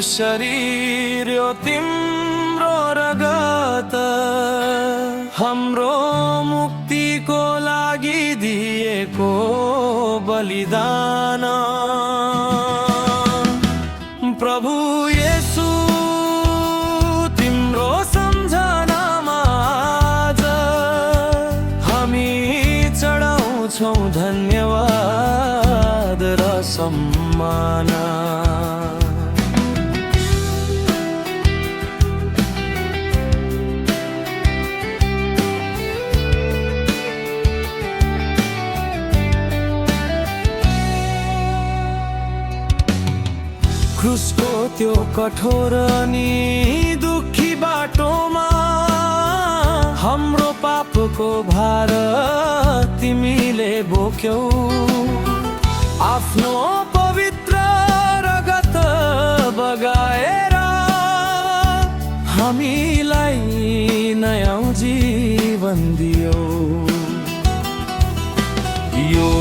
शरीर यो तिम्रो रगत हाम्रो मुक्तिको लागि दिएको बलिदान। प्रभु येशू तिम्रो सम्झनामा आज हामी चढाउँछौँ धन्यवाद र सम्मान। क्रुसको त्यो कठोर अनि दुखी बाटोमा हाम्रो पापको भार तिमीले बोक्यौ। आफ्नो पवित्र रगत बगाएर हामीलाई नयाँ जीवन दियौ। यो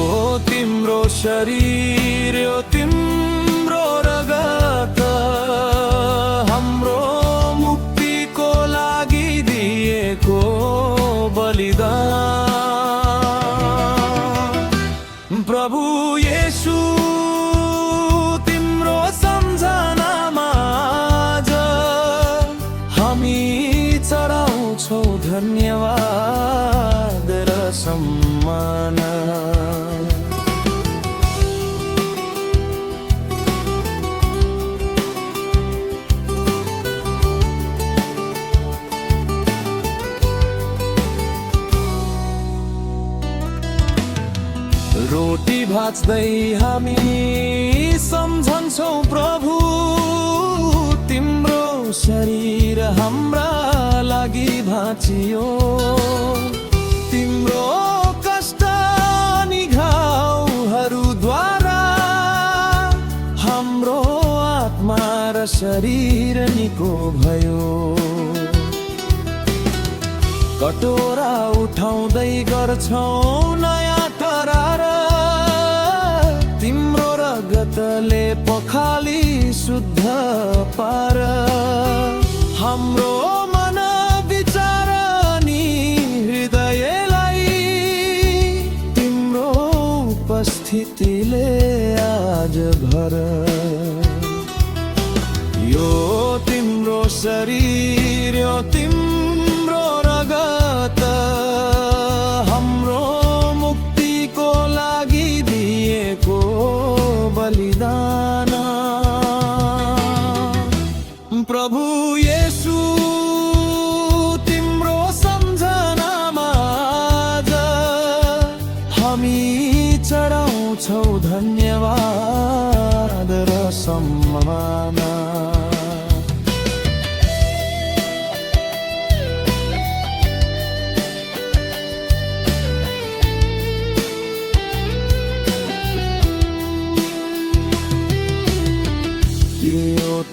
तिम्रो शरीर यो तिम्रो रगत हाम्रो मुक्तिको लागि दिएको बलिदान। प्रभु येशू तिम्रो सम्झनामा आज हामी चढाउँछौँ धन्यवाद र सम्मान। रोटी भाँच्दै हामी सम्झन्छौँ प्रभु तिम्रो शरीर हाम्रा लागि भाँचियो। तिम्रो कष्ट अनि घाउहरूद्वारा हाम्रो आत्मा र शरीर निको भयो। कटोरा उठाउँदै गर्छौँ नयाँ करार तिम्रो रगतले पखाली शुद्ध पार। हाम्रो मन विचार अनि हृदयलाई तिम्रो उपस्थितिले आज भर। यो तिम्रो शरीर यो तिम्रो रगत हाम्रो मुक्तिको लागि दिएको बलिदान। प्रभु येशू तिम्रो सम्झनामा आज हामी चढाउँछौँ धन्यवाद र सम्मान।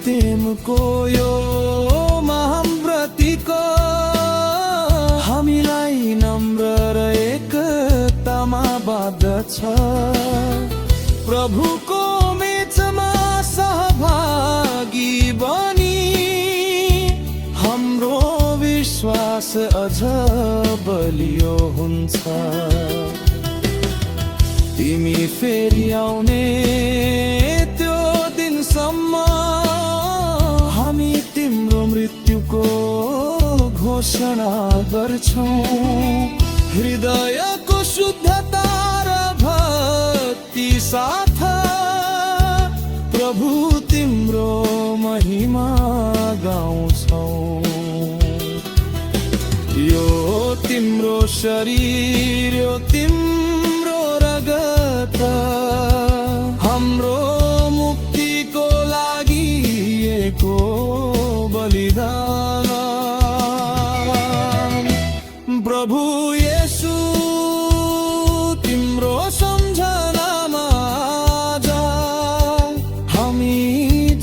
तिम्रो यो महान प्रतीक हामीलाई नम्र र एकतामा बाँध्दछ। प्रभुको मेचमा सहभागी बनी हाम्रो विश्वास अझ बलियो हुन्छ। तिमी फेरि आउने त्यो दिनसम्म हामी तिम्रो मृत्युको घोषणा गर्छौँ। हृदयको शुद्धता र भक्ति साथ प्रभु तिम्रो महिमा गाउँछौँ। यो तिम्रो शरीर यो तिम्रो रगत हाम्रो मुक्तिको लागि दिएको बलिदान। प्रभु येशू तिम्रो सम्झनामा आज हामी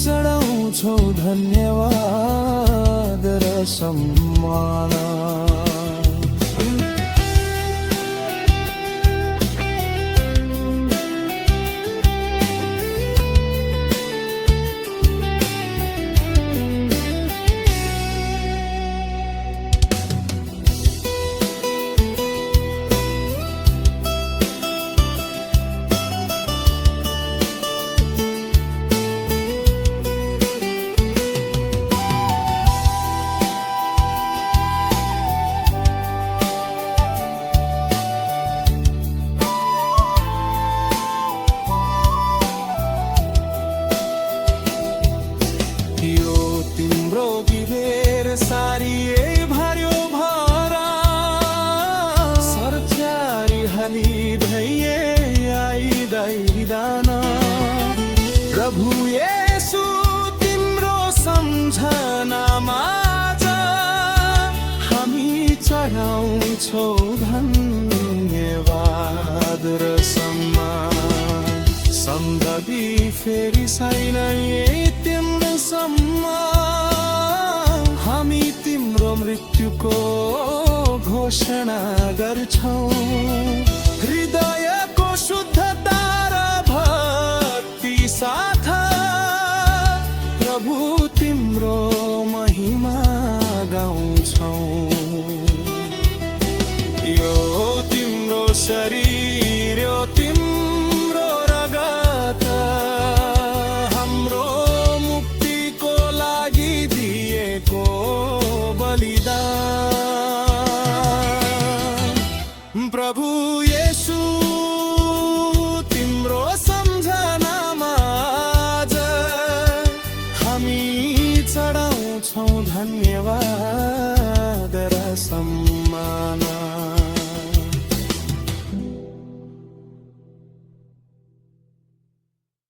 चढाउँछौँ धन्यवाद र सम्मान। फेरि छैन यही तिम्रोसम्म। हामी तिम्रो मृत्युको घोषणा गर्छौँ, हृदयको शुद्धता र भक्ति साथ प्रभु तिम्रो महिमा गाउँछौँ। यो तिम्रो शरीर, यो तिम्रो रगत, हाम्रो मुक्तिको लागि दिएको बलिदान। प्रभु येशू तिम्रो सम्झनामा आज हामी चढाउँछौँ धन्यवाद र सम्मान।